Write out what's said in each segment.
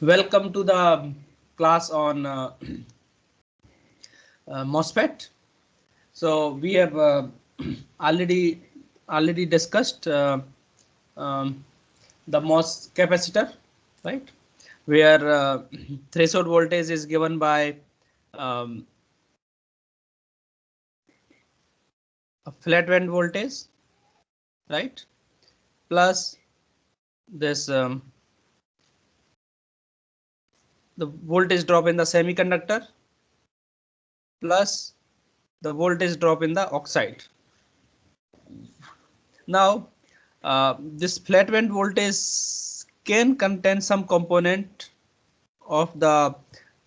Welcome to the class on MOSFET. So we have already discussed um, the MOS capacitor, right? Where threshold voltage is given by um, a flat band voltage, right? Plus this the voltage drop in the semiconductor plus the voltage drop in the oxide. Now, this flat band voltage can contain some component of the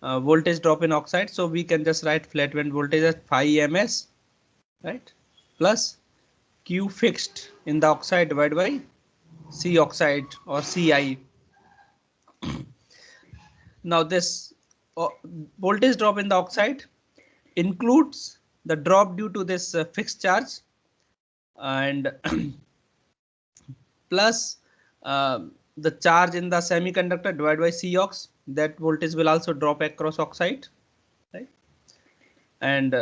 voltage drop in oxide. So we can just write flat band voltage as phi ms, right? Plus Q fixed in the oxide divided by C oxide or Ci. Now this uh, voltage drop in the oxide includes the drop due to this fixed charge and plus uh, the charge in the semiconductor divided by Cox. That voltage will also drop across oxide, right? And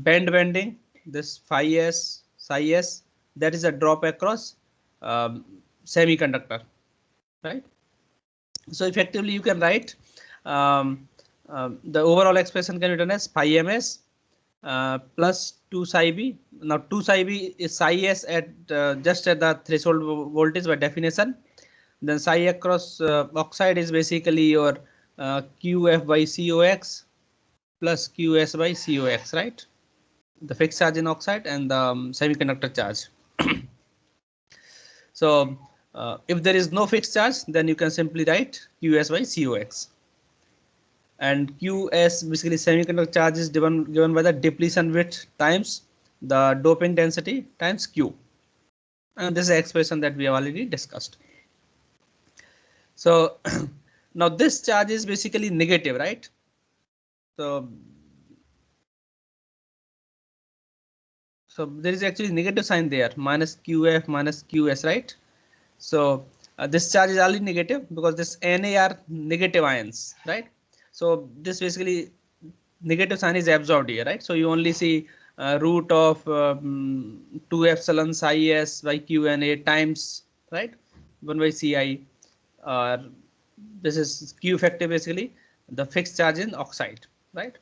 band bending, this phi s, psi s, that is a drop across semiconductor, right? So effectively you can write um, the overall expression can be written as phi ms plus 2 psi b. Now 2 psi b is psi s at just at the threshold voltage by definition. Then psi across oxide is basically your qf by cox plus qs by cox, right? The fixed charge in oxide and the semiconductor charge. So if there is no fixed charge, then you can simply write qs by cox. And qs basically semiconductor charge is given by the depletion width times the doping density times q. And this is the expression that we have already discussed. So now this charge is basically negative, right? So there is actually negative sign there, minus qf minus qs, right? So this charge is already negative because this Na are negative ions, right? So this basically negative sign is absorbed here, right? So you only see root of 2 epsilon psi s by qna times, right, 1 by ci. This is q factor, basically the fixed charge in oxide, right?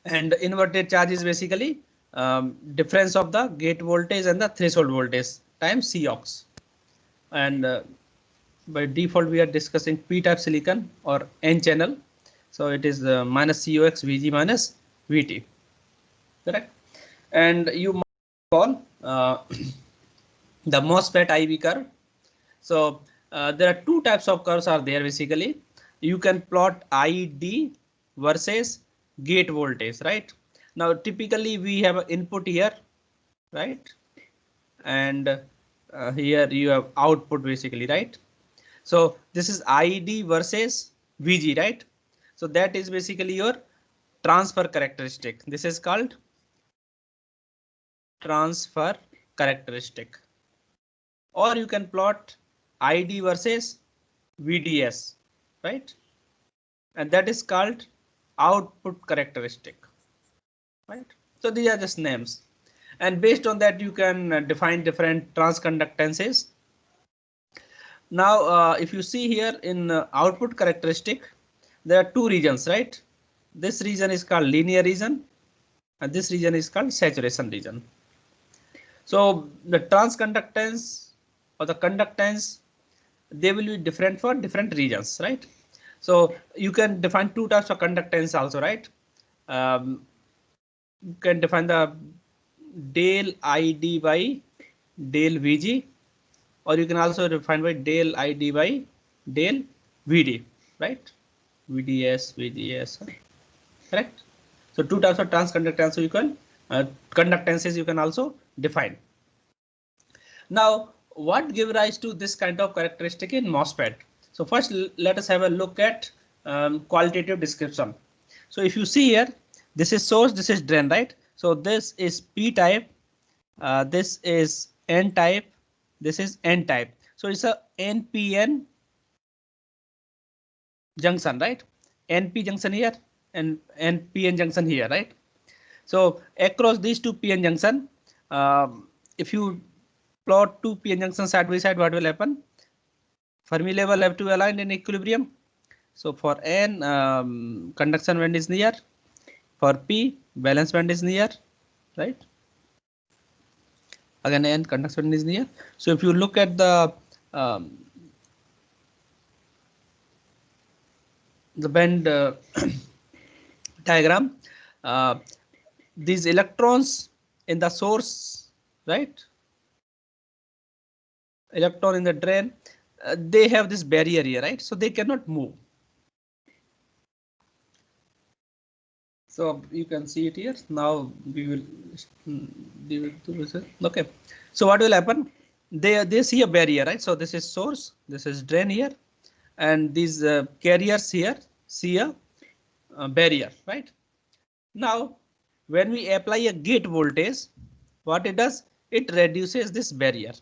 And inverted charge is basically difference of the gate voltage and the threshold voltage times Cox. And by default we are discussing p-type silicon or n channel, so it is minus Cox Vg minus Vt, correct? And you might call the MOSFET IV curve. So there are two types of curves are there basically. You can plot ID versus gate voltage, right? Now typically we have an input here, right? And here you have output basically, right? So this is ID versus VG, right? So that is basically your transfer characteristic. This is called transfer characteristic. Or you can plot ID versus VDS, right? And that is called output characteristic, right? So these are just names. And based on that, you can define different transconductances. Now, if you see here in output characteristic, there are two regions, right? This region is called linear region, and this region is called saturation region. So the transconductance or the conductance, they will be different for different regions, right? So you can define two types of conductance also, right? You can define the del ID by del Vg, or you can also define by del ID by del Vd, right? VDS, VGS, correct? So two types of transconductance you can conductances you can also define. Now, what give rise to this kind of characteristic in MOSFET? So first, let us have a look at qualitative description. So if you see here, this is source, this is drain, right? So this is P type, this is N type, this is N type. So it's a NPN junction, right? NP junction here and PN junction here, right? So across these two PN junction, if you plot two PN junction side by side, what will happen? Fermi level have to align in equilibrium. So for N, conduction band is near. For P, valence band is near, right? Again, N, conduction band is near. So if you look at the band diagram, these electrons in the source, right? Electron in the drain, they have this barrier here, right? So they cannot move. So you can see it here. Now we will do this. Okay. So what will happen? They see a barrier, right? So this is source, this is drain here, and these carriers here see a barrier, right? Now when we apply a gate voltage, what it does? It reduces this barrier,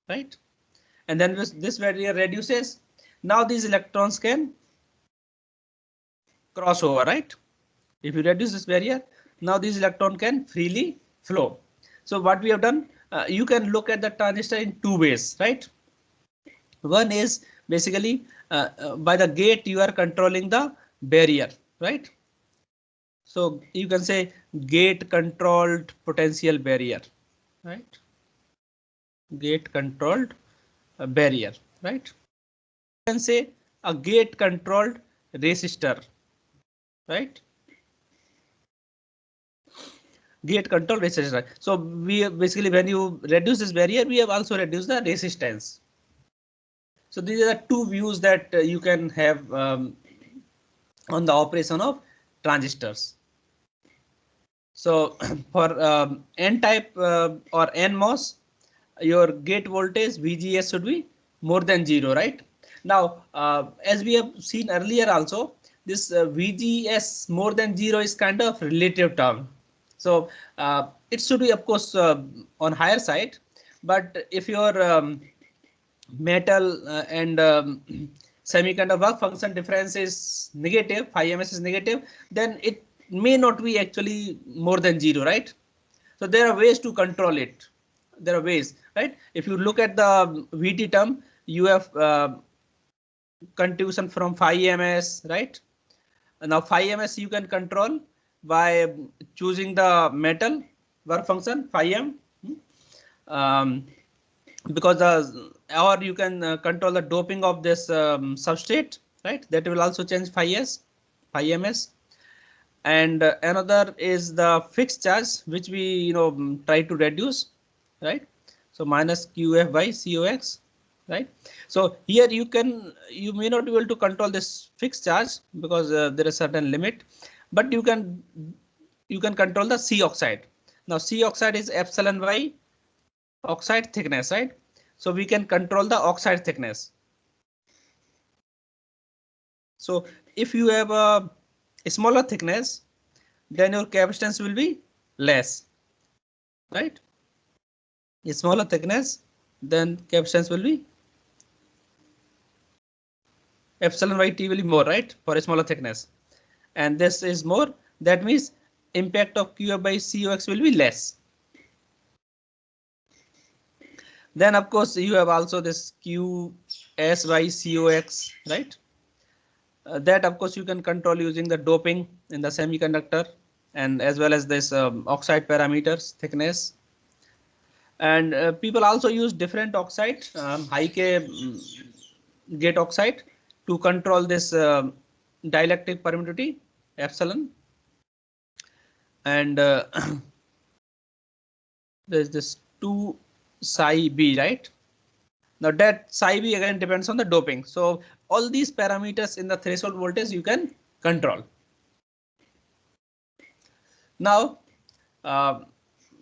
right? And then this barrier reduces. Now these electrons can cross over, right? If you reduce this barrier, now these electron can freely flow. So what we have done, you can look at the transistor in two ways, right? One is basically by the gate you are controlling the barrier, right? So you can say gate controlled potential barrier, right? Gate controlled barrier, right? You can say a gate controlled resistor, right? Gate control resistor. So we basically, when you reduce this barrier, we have also reduced the resistance. So these are the two views that you can have on the operation of transistors. So for N type or NMOS, your gate voltage VGS should be more than 0, right? Now, as we have seen earlier also, this VGS more than 0 is kind of relative term. So it should be, of course, on higher side. But if your metal and semiconductor work function difference is negative, phi ms is negative, then it may not be actually more than 0, right? So there are ways to control it. There are ways, right? If you look at the VT term, you have contribution from phi ms, right? Now phi ms you can control by choosing the metal work function phi m, because or you can control the doping of this substrate, right? That will also change phi ms. And another is the fixed charge, which we try to reduce, right? So minus qf by cox, right? So here you may not be able to control this fixed charge because there is certain limit, but you can control the C oxide. Now C oxide is epsilon by oxide thickness, right? So we can control the oxide thickness. So if you have a smaller thickness, then your capacitance will be less, right? A smaller thickness, then capacitance will be epsilon by T will be more, right? For a smaller thickness, and this is more. That means impact of QF by COX will be less. Then of course you have also this QS by COX, right? That of course you can control using the doping in the semiconductor, and as well as this oxide parameters, thickness. And people also use different oxide, high K gate oxide, to control this dielectric permittivity epsilon. And there's this 2 psi b, right? Now that psi b again depends on the doping. So all these parameters in the threshold voltage you can control. Now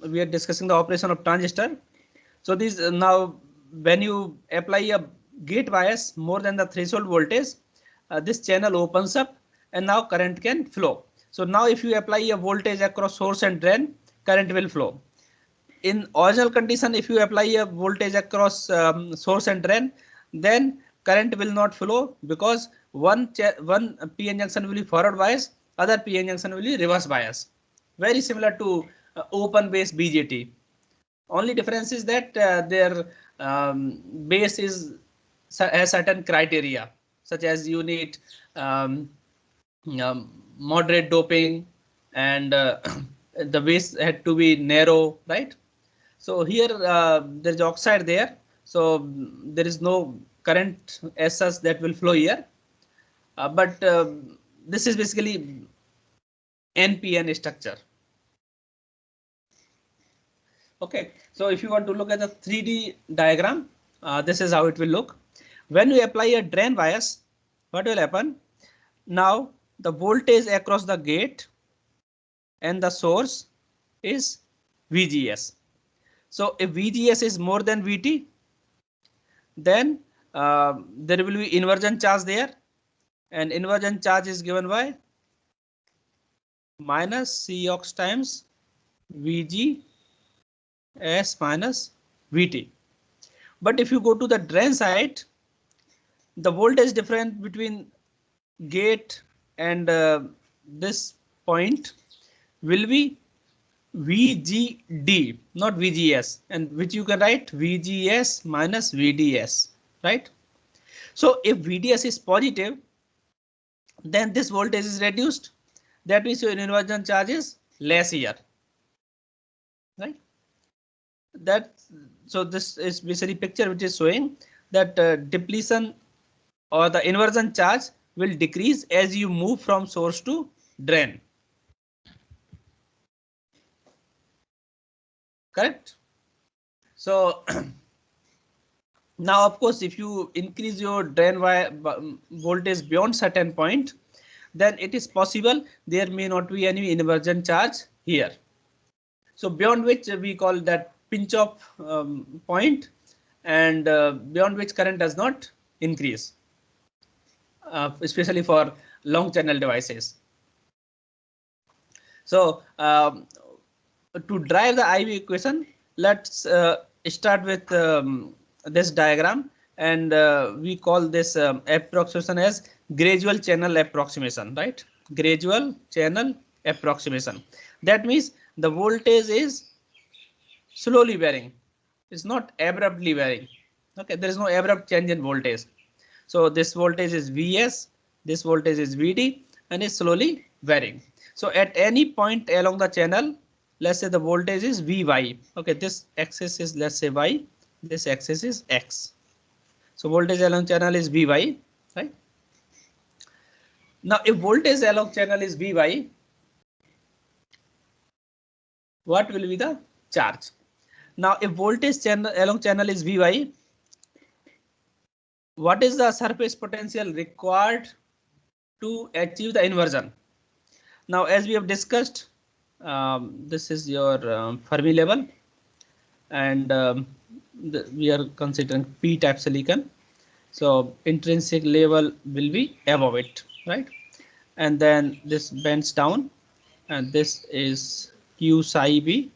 we are discussing the operation of transistor. So these now when you apply a gate bias more than the threshold voltage, this channel opens up and now current can flow. So now if you apply a voltage across source and drain, current will flow. In original condition, if you apply a voltage across source and drain, then current will not flow because one PN junction will be forward bias, other PN junction will be reverse bias. Very similar to open base BJT. Only difference is that their base has certain criteria, such as you need moderate doping, and the base had to be narrow, right? So here there is oxide there, so there is no current as such that will flow here, but this is basically NPN structure. Okay, so if you want to look at the 3D diagram, this is how it will look. When you apply a drain bias, what will happen? Now the voltage across the gate and the source is VGS. So if VGS is more than VT, then there will be inversion charge there, and inversion charge is given by minus Cox times VG S minus VT. But if you go to the drain side, the voltage difference between gate and this point will be VGD, not VGS, and which you can write VGS minus VDS, right? So if VDS is positive, then this voltage is reduced. That means your inversion charge is less here, right? So this is basically picture which is showing that depletion or the inversion charge will decrease as you move from source to drain. Correct? So now, of course, if you increase your drain voltage beyond certain point, then it is possible there may not be any inversion charge here. So beyond which we call that pinch off point, and beyond which current does not increase, especially for long channel devices. So to drive the IV equation, let's start with this diagram, and we call this approximation as gradual channel approximation, right? Gradual channel approximation. That means the voltage is slowly varying. It's not abruptly varying. Okay, there is no abrupt change in voltage. So this voltage is Vs, this voltage is Vd, and is slowly varying. So at any point along the channel, let's say the voltage is Vy. Okay, this axis is, let's say, Y, this axis is X. So voltage along channel is Vy, right? Now if voltage along channel is Vy, what will be the charge? Now if voltage along channel is Vy, what is the surface potential required to achieve the inversion? Now as we have discussed, this is your Fermi level, and we are considering p-type silicon. So intrinsic level will be above it, right? And then this bends down, and this is Q psi B.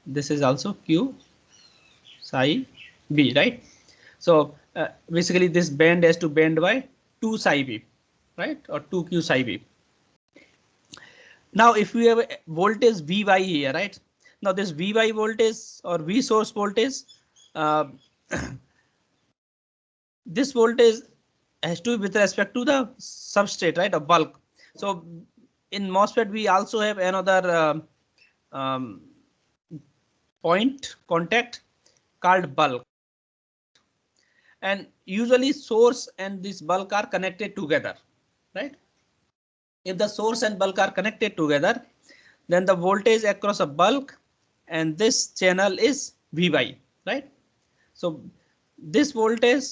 This is also Q psi B, right? So basically this bend has to bend by 2 psi B, right? Or 2 Q psi B. Now if we have a voltage Vy here, right? Now this Vy voltage or V source voltage, this voltage has to be with respect to the substrate, right, of bulk. So in MOSFET we also have another point contact called bulk, and usually source and this bulk are connected together, right? If the source and bulk are connected together, then the voltage across a bulk and this channel is Vy, right? So this voltage,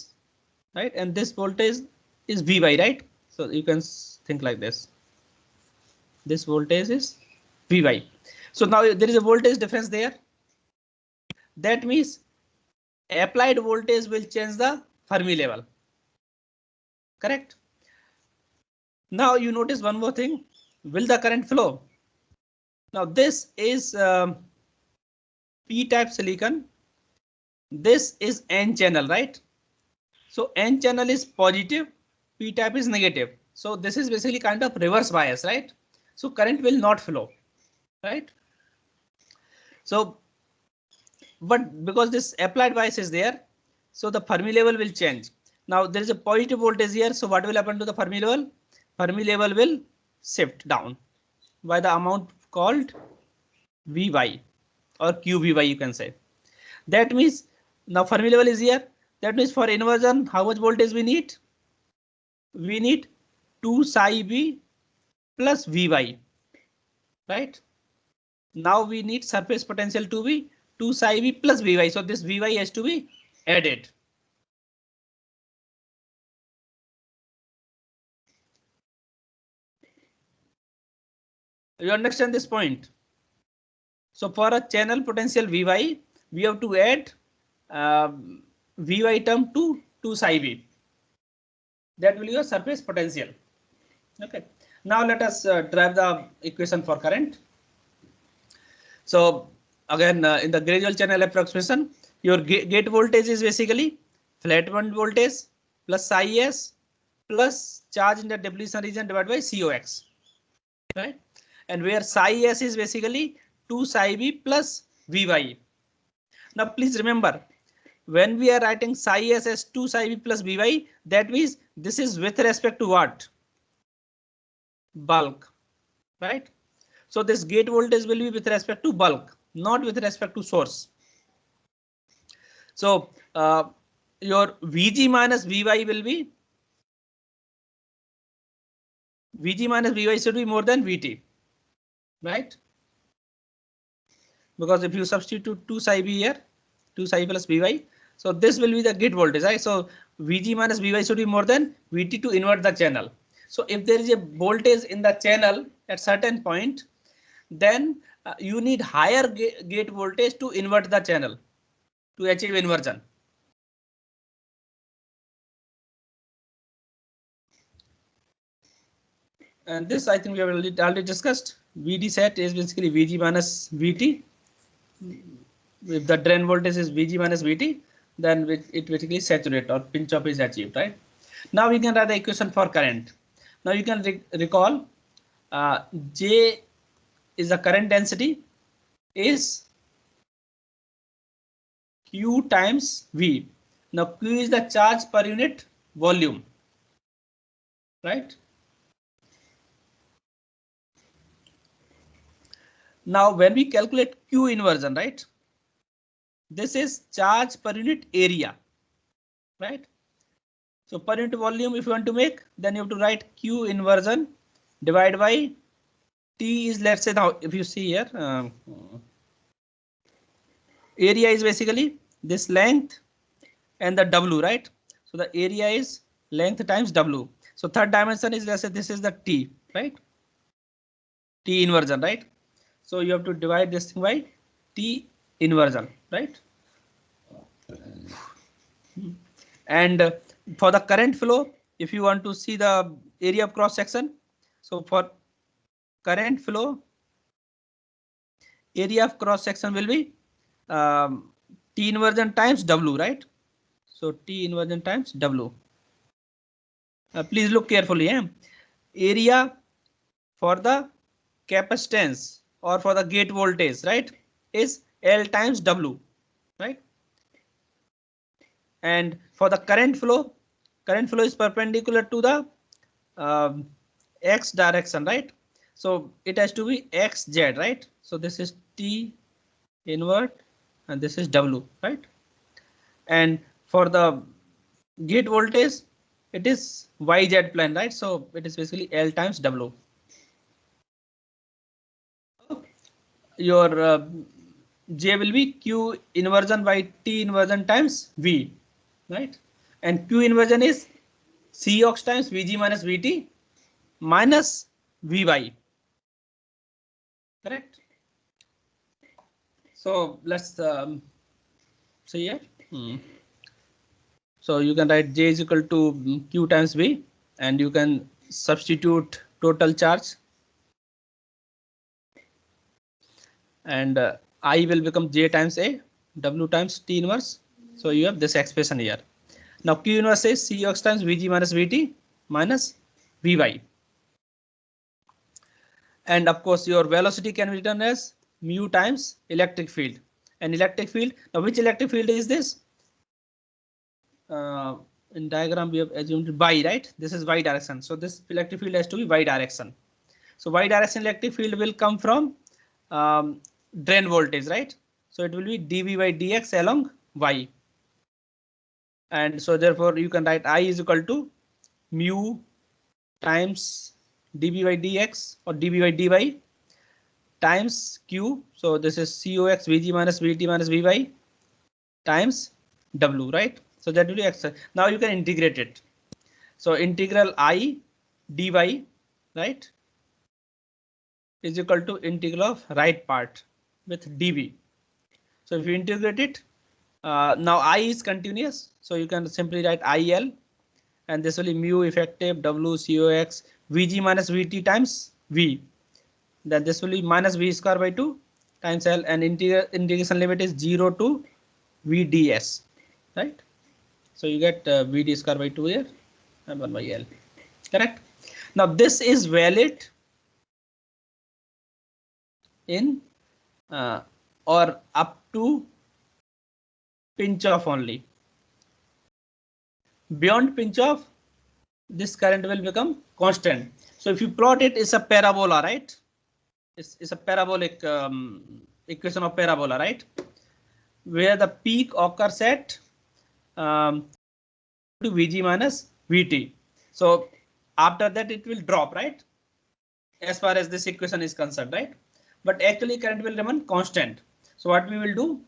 right, and this voltage is Vy, right? So you can think like this. This voltage is Vy. So now there is a voltage difference there. That means applied voltage will change the Fermi level. Correct? Now you notice one more thing. Will the current flow? Now this is p-type silicon. This is N channel, right? So N channel is positive, P type is negative. So this is basically kind of reverse bias, right? So current will not flow, right? So, but because this applied bias is there, so the Fermi level will change. Now there is a positive voltage here. So what will happen to the Fermi level? Fermi level will shift down by the amount called Vy or QVy, you can say. That means now Fermi level is here. That means for inversion, how much voltage we need? We need 2 psi b plus Vy, right? Now we need surface potential to be 2 psi b plus Vy. So this Vy has to be added. You understand this point? So for a channel potential Vy, we have to add Vy term to 2 psi b. That will be your surface potential. Okay. Now let us drive the equation for current. So again, in the gradual channel approximation, your gate voltage is basically flat band voltage plus psi s plus charge in the depletion region divided by COX, right? And where psi s is basically 2 psi b plus Vy. Now please remember, when we are writing psi s as 2 psi b plus Vy, that means this is with respect to what? Bulk, right? So this gate voltage will be with respect to bulk, not with respect to source. So your Vg minus Vy will be Vg minus Vy should be more than Vt, right? Because if you substitute 2 psi b here, 2 psi plus Vy, so this will be the gate voltage, right? So Vg minus Vy should be more than Vt to invert the channel. So if there is a voltage in the channel at certain point, then you need higher gate voltage to invert the channel to achieve inversion. And this I think we have already discussed. Vd set is basically Vg minus Vt. If the drain voltage is Vg minus Vt, then it basically saturate or pinch off is achieved, right? Now we can write the equation for current. Now you can recall J is the current density is Q times V. Now Q is the charge per unit volume, right? Now when we calculate Q inversion, right? This is charge per unit area, right? So per unit volume, if you want to make, then you have to write Q inversion divided by T is, let's say, now if you see here, area is basically this length and the W, right? So the area is length times W. So third dimension is, let's say, this is the T, right? T inversion, right? So you have to divide this thing by T inversion, right? And for the current flow, if you want to see the area of cross section, so for current flow, area of cross section will be T inversion times W, right? So T inversion times W. Please look carefully. Area for the capacitance or for the gate voltage, right, is L times W, right? And for the current flow is perpendicular to the X direction, right? So it has to be XZ, right? So this is T invert and this is W, right? And for the gate voltage, it is YZ plane, right? So it is basically L times W. Your J will be Q inversion by T inversion times V, right? And Q inversion is COX times Vg minus Vt minus Vy, correct? So let's see here. So you can write J is equal to Q times V, and you can substitute total charge, and I will become J times A, W times T inverse. So you have this expression here. Now Q inverse is COX times Vg minus Vt minus Vy. And of course your velocity can be written as mu times electric field. And electric field, now which electric field is this? In diagram we have assumed y, right? This is y direction. So this electric field has to be y direction. So y direction electric field will come from drain voltage, right? So it will be dV by dx along y. And so therefore you can write I is equal to mu times dV by dx or dV by dy times q. So this is cox Vg minus Vt minus Vy times W, right? So that will be x. Now you can integrate it. So integral I dy, right, is equal to integral of right part with dV. So if you integrate it, now I is continuous. So you can simply write IL, and this will be mu effective W cox Vg minus Vt times V. Then this will be minus V square by 2 times L, and integration limit is 0 to Vds, right? So you get Vd square by 2 here and 1 by L, correct? Now this is valid in or up to pinch off only. Beyond pinch off, this current will become constant. So if you plot it, it's a parabola, right? It's a parabolic equation of parabola, right? Where the peak occurs at to Vg minus Vt. So after that it will drop, right? As far as this equation is concerned, right? But actually current will remain constant. So what we will do,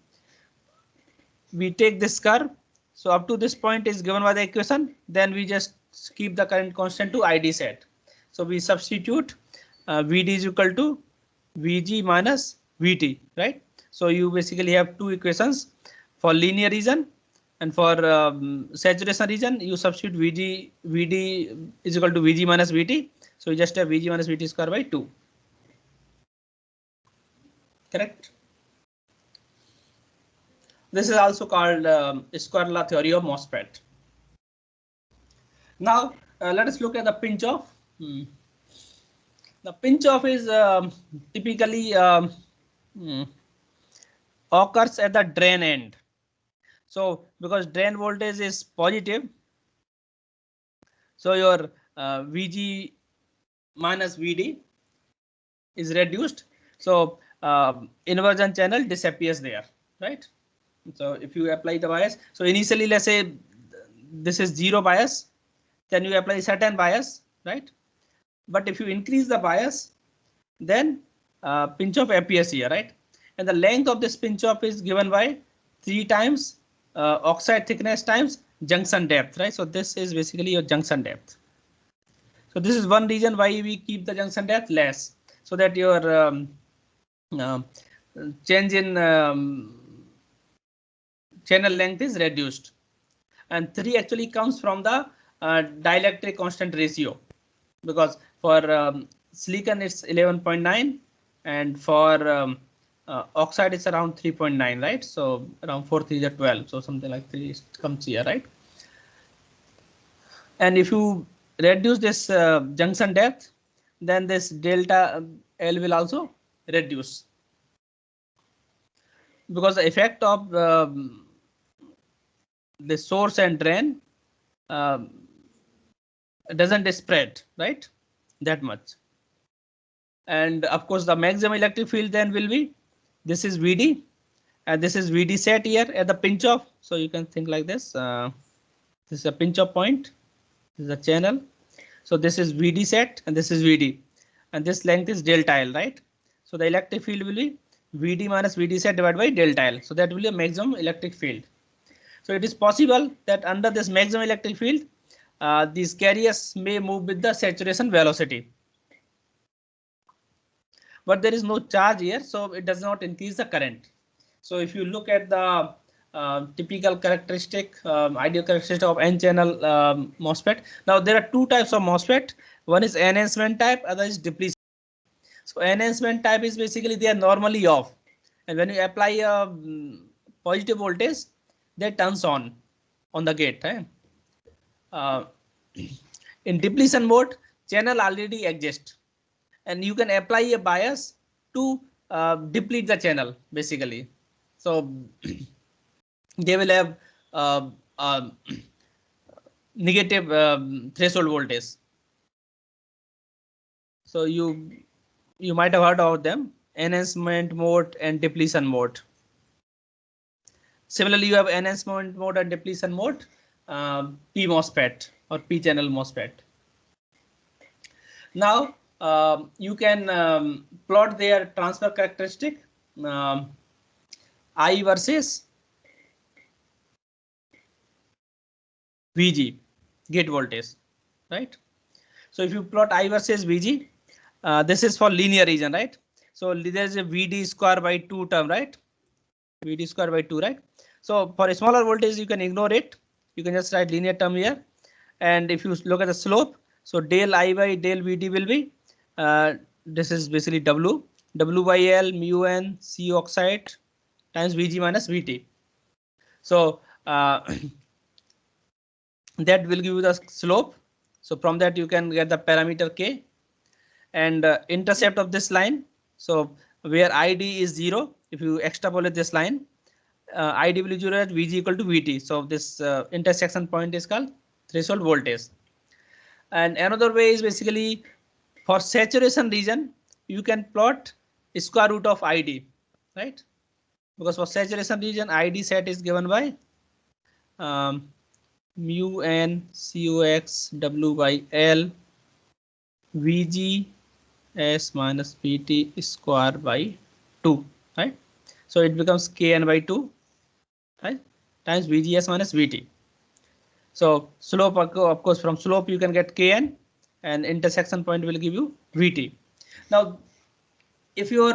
we take this curve. So up to this point is given by the equation. Then we just keep the current constant to ID set. So we substitute Vd is equal to Vg minus Vt, right? So you basically have two equations for linear region, and for saturation region you substitute Vd is equal to Vg minus Vt. So you just have Vg minus Vt square by 2. Correct. This is also called square law theory of MOSFET. Now let us look at the pinch off. The pinch off is typically occurs at the drain end. So because drain voltage is positive, so your Vg minus Vd is reduced. So inversion channel disappears there, right? So if you apply the bias, so initially let's say this is 0 bias, then you apply certain bias, right? But if you increase the bias, then pinch off appears here, right? And the length of this pinch off is given by 3 times oxide thickness times junction depth, right? So this is basically your junction depth. So this is one reason why we keep the junction depth less, so that your change in channel length is reduced. And 3 actually comes from the dielectric constant ratio, because for silicon it's 11.9 and for oxide is around 3.9, right? So around 4 3 is 12, so something like 3 comes here, right? And if you reduce this junction depth, then this delta L will also reduce, because the effect of the source and drain doesn't spread, right, that much. And of course the maximum electric field then will be, this is Vd and this is Vd set here at the pinch off. So you can think like this. This is a pinch off point. This is a channel. So this is Vd set and this is Vd, and this length is delta L, right? So the electric field will be Vd minus Vd set divided by delta L. So that will be a maximum electric field. So it is possible that under this maximum electric field, these carriers may move with the saturation velocity. But there is no charge here, so it does not increase the current. So if you look at the typical characteristic, ideal characteristic of N-channel MOSFET. Now there are two types of MOSFET. One is enhancement type, other is depletion. So enhancement type is basically they are normally off, and when you apply a positive voltage, they turns on the gate. In depletion mode, channel already exists, and you can apply a bias to deplete the channel basically. So they will have uh, uh, negative threshold voltage. So you might have heard of them: enhancement mode and depletion mode. Similarly, you have enhancement mode and depletion mode, P MOSFET or P channel MOSFET. Now you can plot their transfer characteristic, I versus VG, gate voltage, right? So if you plot I versus VG, this is for linear region, right? So there's a VD square by 2 term, right? VD square by 2, right? So for a smaller voltage, you can ignore it. You can just write linear term here. And if you look at the slope, so del I by del VD will be, this is basically W by L mu n C oxide times Vg minus Vt. So that will give you the slope. So from that you can get the parameter K and intercept of this line. So where ID is 0, if you extrapolate this line, ID will be 0 at Vg equal to Vt. So this intersection point is called threshold voltage. And another way is basically for saturation region, you can plot square root of ID, right? Because for saturation region, ID set is given by mu n cox w by L Vg s minus Vt square by 2, right? So it becomes Kn by 2, right, times Vgs minus Vt. So slope, of course, from slope you can get Kn, and intersection point will give you Vt. Now, if your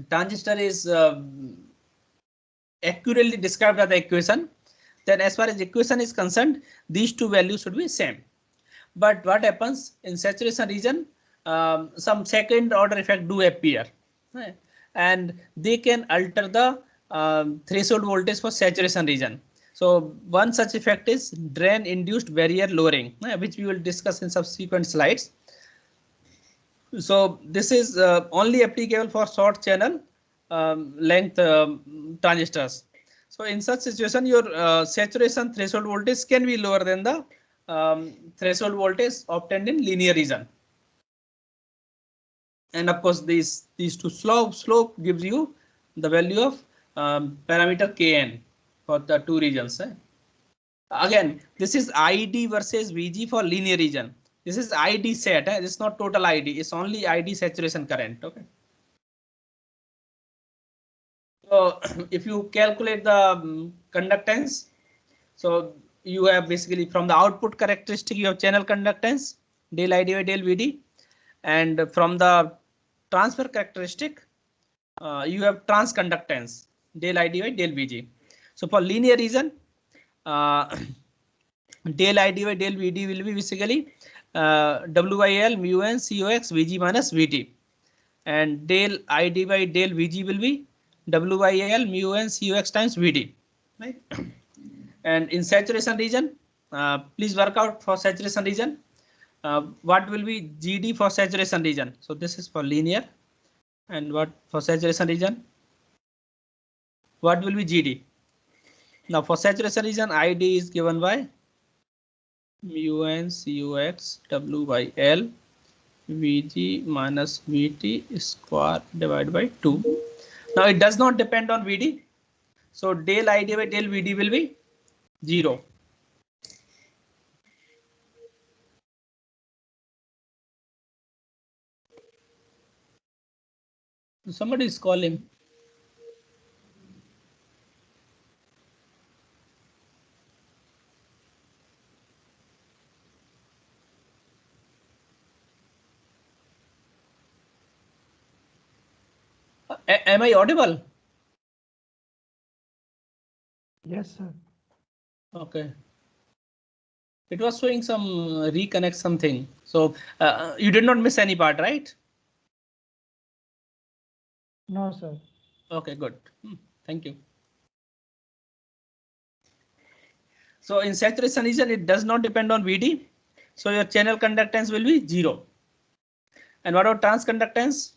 transistor is accurately described by the equation, then as far as equation is concerned, these two values should be same. But what happens in saturation region, some second order effect do appear, right? And they can alter the threshold voltage for saturation region. So one such effect is drain induced barrier lowering, which we will discuss in subsequent slides. So this is only applicable for short channel length transistors. So in such situation, your saturation threshold voltage can be lower than the threshold voltage obtained in linear region. And of course, these two slope gives you the value of parameter Kn for the two regions. Again, this is ID versus VG for linear region. This is ID set. This is not total ID. It's only ID saturation current. Okay. So if you calculate the conductance, so you have basically from the output characteristic, you have channel conductance del ID by del VD, and from the transfer characteristic, you have transconductance del ID by del VG. So for linear region, del ID by del VD will be basically W by L mu n cox Vg minus Vt, and del ID by del Vg will be W by L mu n cox times Vd, right? And in saturation region, please work out for saturation region what will be GD for saturation region. So this is for linear, and what for saturation region, what will be GD? Now for saturation region, ID is given by mu n cox W by L Vg minus Vt square divided by 2. Now it does not depend on Vd. So del ID by del Vd will be 0. Somebody is calling. Am I audible? Yes, sir. Okay. It was showing some reconnect something. So you did not miss any part, right? No, sir. Okay, good. Thank you. So in saturation region, it does not depend on VD. So your channel conductance will be 0. And what about transconductance?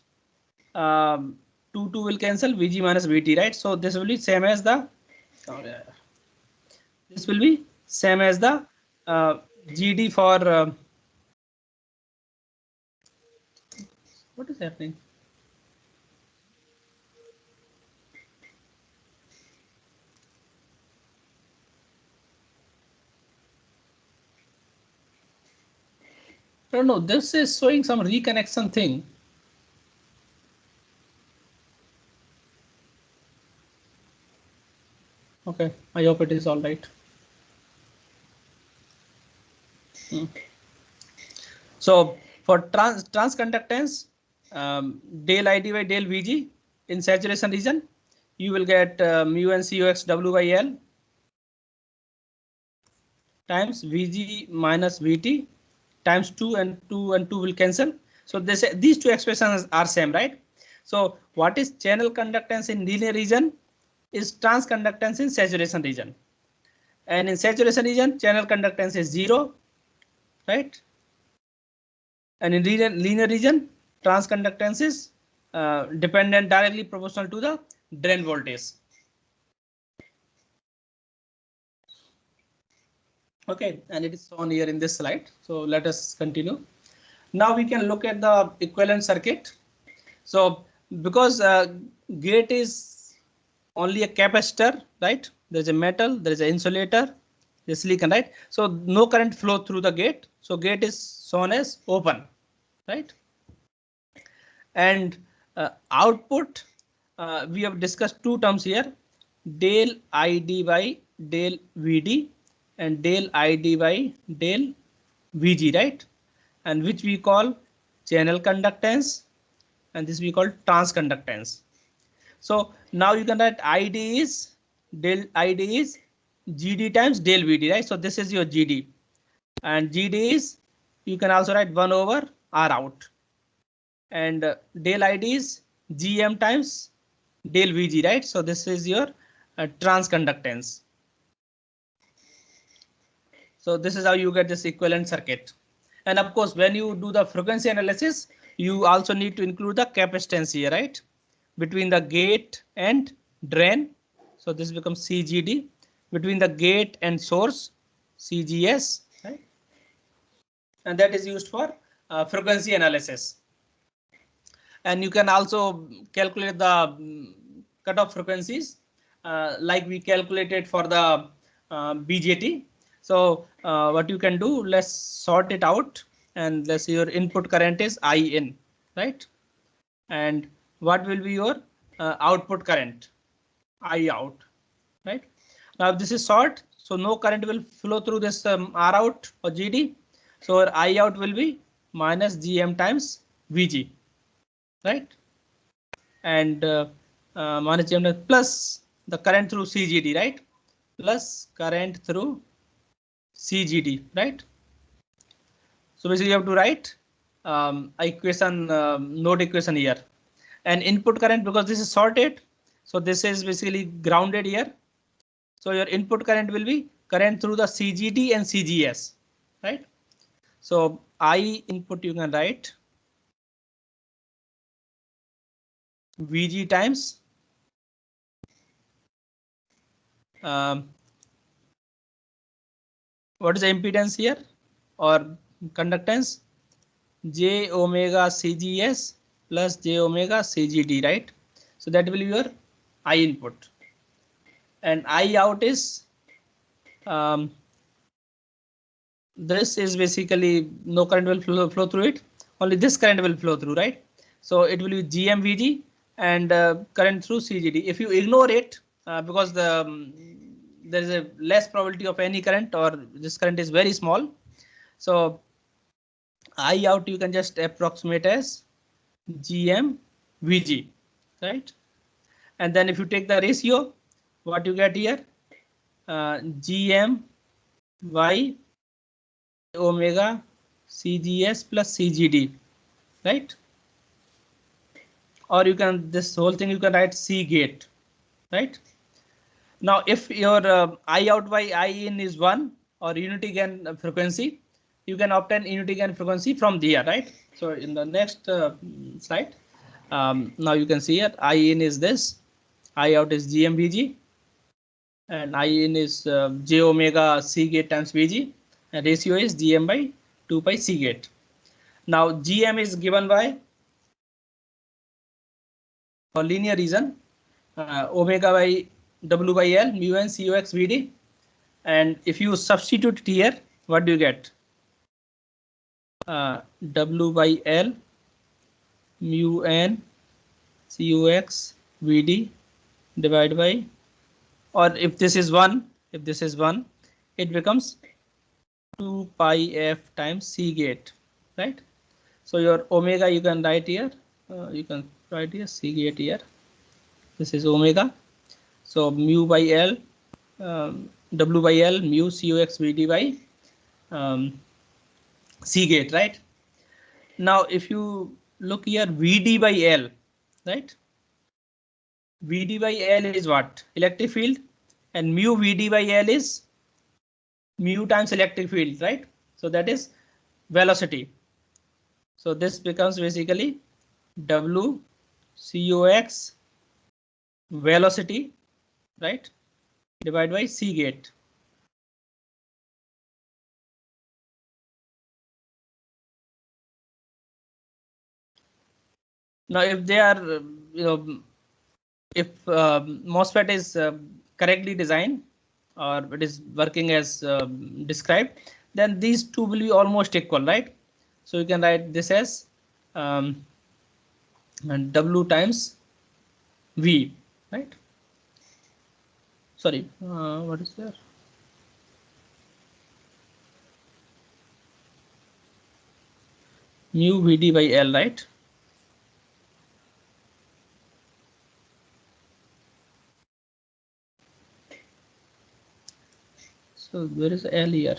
2 will cancel, Vg minus Vt, right? So this will be same as the GD for what is happening? I don't know. This is showing some reconnection thing. Okay, I hope it is all right. So for transconductance, del ID by del Vg in saturation region, you will get mu and Cox W by L times Vg minus Vt times 2 and 2 will cancel. So these two expressions are same, right? So what is channel conductance in linear region is transconductance in saturation region. And in saturation region, channel conductance is 0, right? And in linear region, transconductance is dependent directly proportional to the drain voltage. Okay, and it is shown here in this slide. So let us continue. Now we can look at the equivalent circuit. So because gate is only a capacitor, right? There's a metal, there is an insulator, the silicon, right? So no current flow through the gate. So gate is shown as open, right? And output, we have discussed two terms here, del ID by del VD and del ID by del VG, right? And which we call channel conductance, and this we call transconductance. So now you can write ID is del ID is GD times del VD, right? So this is your GD, and GD is, you can also write 1 over R out, and del ID is GM times del Vg, right? So this is your transconductance. So this is how you get this equivalent circuit. And of course, when you do the frequency analysis, you also need to include the capacitance here, right? Between the gate and drain. So this becomes CGD. Between the gate and source, CGS, right? And that is used for frequency analysis. And you can also calculate the cutoff frequencies like we calculated for the BJT. So what you can do, let's sort it out, and let's say your input current is IN, right? And what will be your output current? I out, right? Now if this is short, so no current will flow through this R out or GD. So our I out will be minus GM times VG, right? And minus GM plus the current through CGD, right? Plus current through CGD, right? So basically you have to write equation, node equation here, and input current, because this is sorted. So this is basically grounded here. So your input current will be current through the CGD and CGS, right? So I input you can write VG times what is the impedance here or conductance? J omega CGS plus J omega CGD, right? So that will be your I input, and I out is this is basically no current will flow through it. Only this current will flow through, right? So it will be GMVG and current through CGD. If you ignore it because there is a less probability of any current, or this current is very small. So I out you can just approximate as GMVG, right? And then if you take the ratio, what you get here, GM Y omega CGS plus CGD, right? Or you can, this whole thing you can write C gate, right? Now if your I out by I in is 1 or unity gain frequency, you can obtain unity gain frequency from there, right? So in the next slide, now you can see here I in is this, I out is GMVG, and I in is j omega C gate times VG, and ratio is GM by 2 pi C gate. Now GM is given by, for linear reason, omega by W by L mu n COX VD, and if you substitute it here, what do you get? W by L mu n COX VD divided by, or if this is 1, it becomes 2 pi f times C gate, right? So your omega you can write here, C gate here. This is omega. So mu by L, W by L mu COX VD by C gate, right? Now if you look here, VD by L, right? VD by L is what? Electric field, and mu VD by L is mu times electric field, right? So that is velocity. So this becomes basically W COX velocity, right, divided by C gate. Now if they are, if MOSFET is correctly designed, or it is working as described, then these two will be almost equal, right? So you can write this as W times V, right? Sorry, what is there? Mu VD by L, right? So where is L here?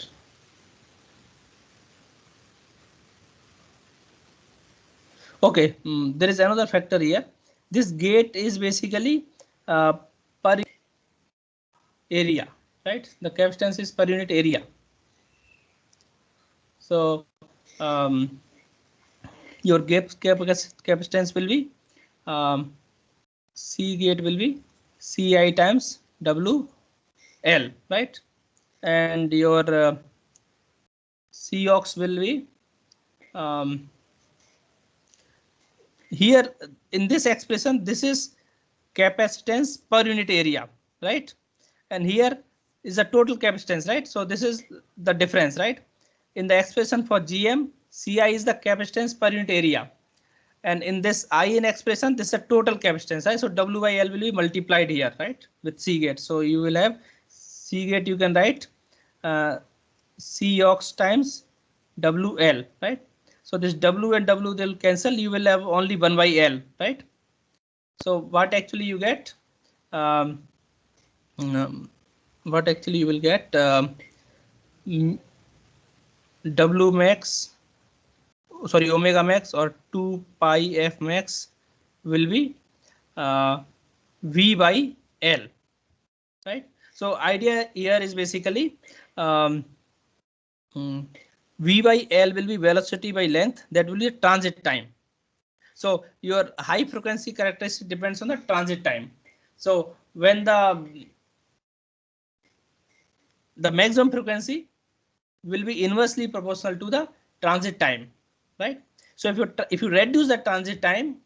Okay, there is another factor here. This gate is basically per area, right? The capacitance is per unit area. So your capacitance will be C gate will be Ci times W L, right? And your COX will be here in this expression. This is capacitance per unit area, right? And here is the total capacitance, right? So this is the difference, right? In the expression for GM, Ci is the capacitance per unit area, and in this I in expression, this is a total capacitance, right? So W by L will be multiplied here, right, with C gate. So you will have C gate, you can write COX times WL, right? So this W and W they'll cancel. You will have only 1 by L, right? So what actually you get? What actually you will get? W max, sorry, omega max or 2 pi f max will be V by L, right? So idea here is basically V by L will be velocity by length, that will be transit time. So your high frequency characteristic depends on the transit time. So when the maximum frequency will be inversely proportional to the transit time, right? So if you reduce the transit time,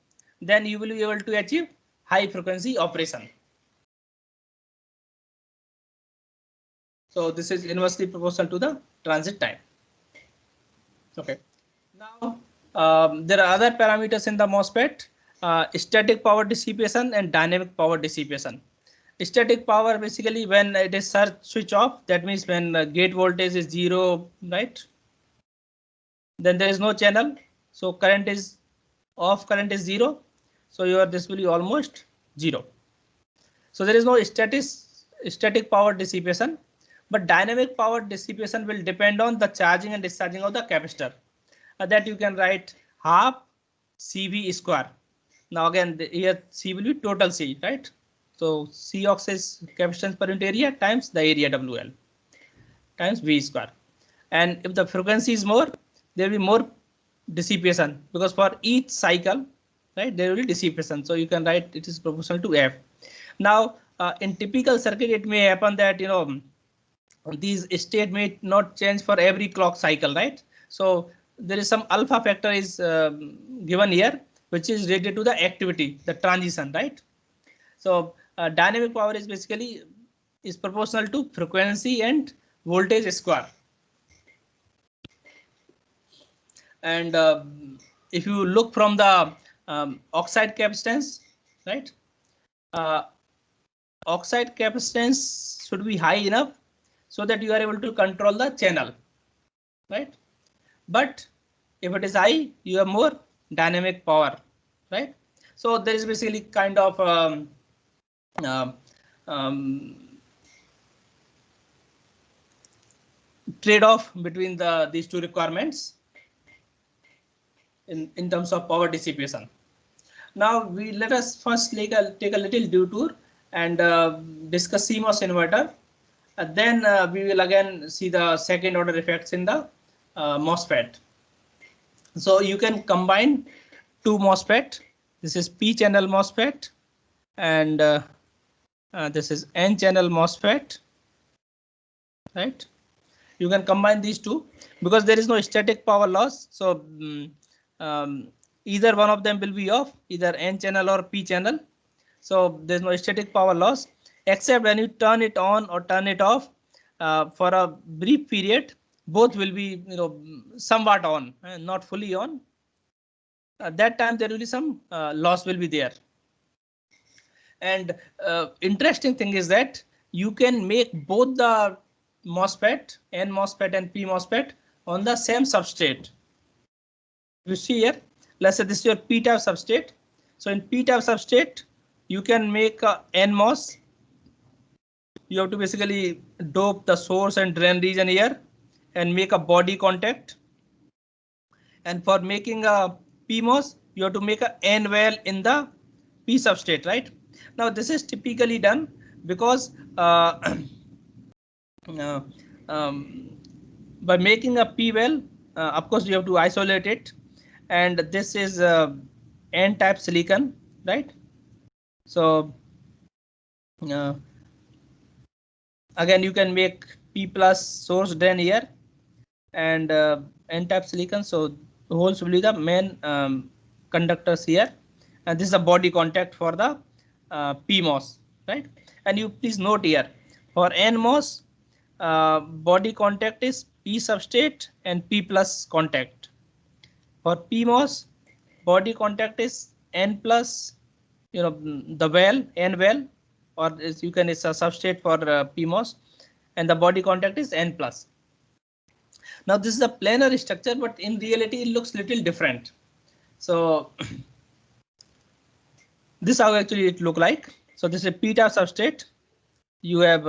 then you will be able to achieve high frequency operation. So this is inversely proportional to the transit time. Okay. Now there are other parameters in the MOSFET: static power dissipation and dynamic power dissipation. Static power basically when it is switch off, that means when gate voltage is 0, right? Then there is no channel, so current is off, current is 0. So this will be almost 0. So there is no static power dissipation, but dynamic power dissipation will depend on the charging and discharging of the capacitor. That you can write half CV square. Now again here C will be total C, right? So COX is capacitance per unit area times the area WL times V square. And if the frequency is more, there will be more dissipation, because for each cycle, right, there will be dissipation. So you can write it is proportional to F. Now, in typical circuit, it may happen that, you know, these state may not change for every clock cycle, right? So there is some alpha factor is given here, which is related to the activity, the transition, right? So dynamic power is basically is proportional to frequency and voltage square. And if you look from the oxide capacitance, right? Oxide capacitance should be high enough so that you are able to control the channel, right? But if it is high, you have more dynamic power, right? So there is basically kind of trade-off between these two requirements in terms of power dissipation. Now let us first take a little detour and discuss CMOS inverter. Then we will again see the second order effects in the MOSFET. So you can combine two MOSFET. This is P channel MOSFET and this is N channel MOSFET, right? You can combine these two because there is no static power loss. So either one of them will be off, either N channel or P channel. So there's no static power loss, except when you turn it on or turn it off for a brief period, both will be, you know, somewhat on and not fully on. At that time there will be some loss will be there. And interesting thing is that you can make both the MOSFET, N MOSFET and P MOSFET on the same substrate. You see here, let's say this is your P type substrate. So in P type substrate, you can make a NMOS. You have to basically dope the source and drain region here and make a body contact. And for making a PMOS, you have to make a N well in the P substrate, right? Now this is typically done because by making a P well, of course you have to isolate it, and this is N type silicon, right? So again you can make P plus source drain here and N type silicon. So the holes will be the main conductors here, and this is a body contact for the PMOS, right? And you please note here for NMOS body contact is P substrate and P plus contact. For PMOS body contact is N plus, you know, the well, N well, or you can, it's a substrate for PMOS, and the body contact is N plus. Now this is a planar structure, but in reality it looks little different. So this is how actually it look like. So this is a P type substrate. You have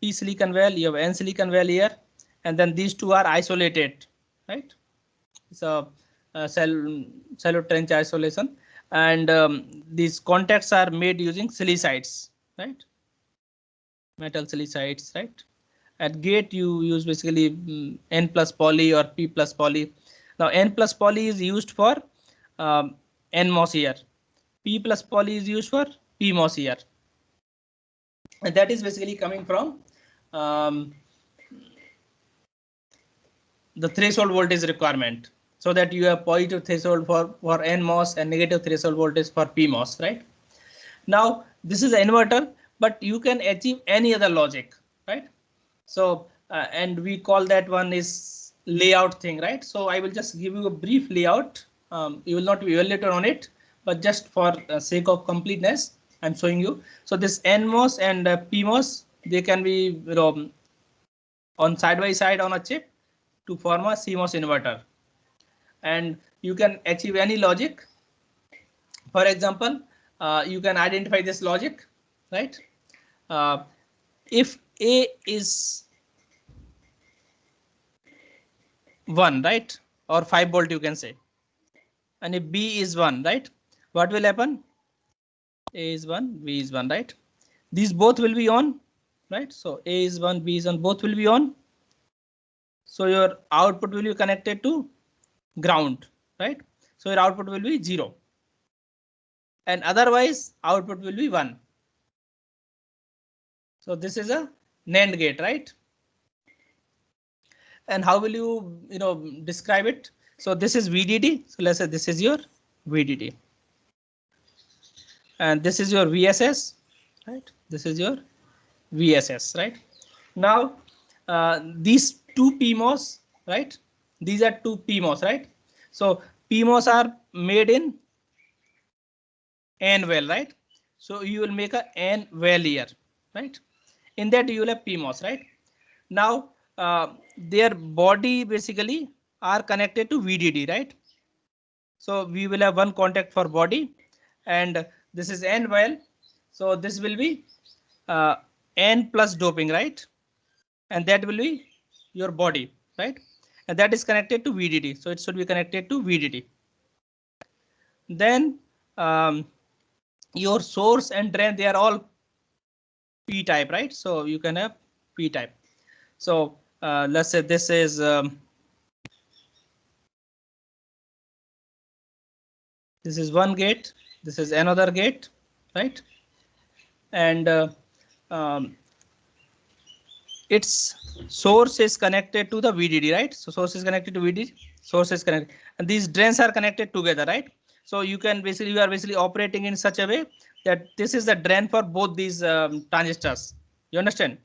P silicon well, you have N silicon well here, and then these two are isolated, right? So cellular trench isolation, and these contacts are made using silicides, right? Metal silicides, right? At gate you use basically N plus poly or P plus poly. Now N plus poly is used for NMOS here. P plus poly is used for PMOS here. And that is basically coming from the threshold voltage requirement, so that you have positive threshold for NMOS and negative threshold voltage for PMOS, right? Now this is an inverter, but you can achieve any other logic, right? So and we call that one is layout thing, right? So I will just give you a brief layout. You will not be evaluated on it, but just for sake of completeness, I'm showing you. So this NMOS and PMOS, they can be, you know, on side by side on a chip to form a CMOS inverter, and you can achieve any logic. For example, you can identify this logic, right? If A is 1, right, or 5 volt you can say, and if B is 1, right, what will happen? A is 1, B is 1, right? These both will be on, right? So A is 1, B is 1, both will be on. So your output will be connected to ground, right? So your output will be 0. And otherwise output will be 1. So this is a NAND gate, right? And how will you describe it? So this is VDD. So let's say this is your VDD. And this is your VSS, right? This is your VSS, right? Now these two PMOS, right? These are two PMOS, right? So PMOS are made in N well, right? So you will make a N well here, right? In that you will have PMOS, right? Now their body basically are connected to VDD, right? So we will have one contact for body, and this is N well. So this will be N plus doping, right? And that will be your body, right? And that is connected to VDD. So it should be connected to VDD. Then your source and drain, they are all P type, right? So you can have P type. So let's say this is one gate. This is another gate, right? And its source is connected to the VDD, right? So source is connected to VDD, source is connected, and these drains are connected together, right? So you are basically operating in such a way that this is the drain for both these transistors. You understand?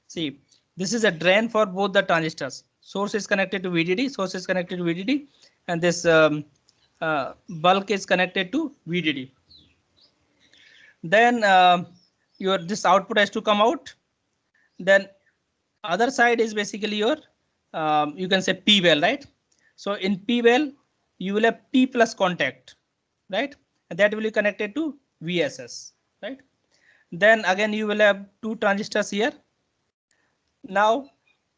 See, this is a drain for both the transistors. Source is connected to VDD, source is connected to VDD, and this bulk is connected to VDD. Then this output has to come out. Then other side is basically your you can say P well, right? So in P well you will have P plus contact, right? And that will be connected to VSS, right? Then again you will have two transistors here. Now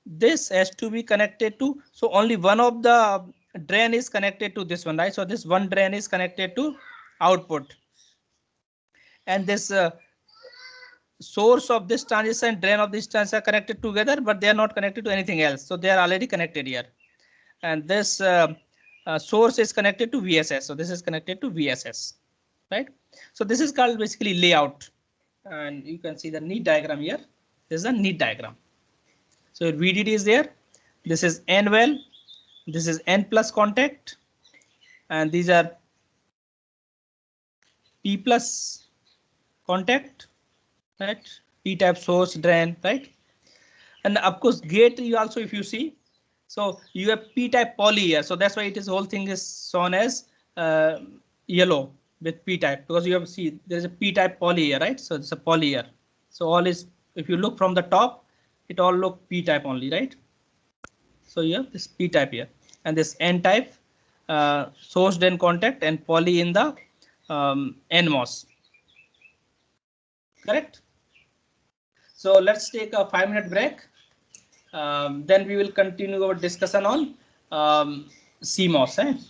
this has to be connected to, so only one of the drain is connected to this one, right? So this one drain is connected to output, and this source of this transistor and drain of this transistor are connected together, but they are not connected to anything else. So they are already connected here. And this source is connected to VSS. So this is connected to VSS, right? So this is called basically layout. And you can see the need diagram here. This is a need diagram. So VDD is there. This is N well. This is N plus contact. And these are P plus contact, right? P type source drain, right? And of course gate you also, if you see, so you have P type poly here. So that's why it is whole thing is shown as yellow with P type, because you have see there is a P type poly here, right? So it's a poly here. So all is, if you look from the top, it all look P type only, right? So you have this P type here, and this N type source drain contact and poly in the NMOS. Correct? So let's take a 5-minute break. Then we will continue our discussion on CMOS.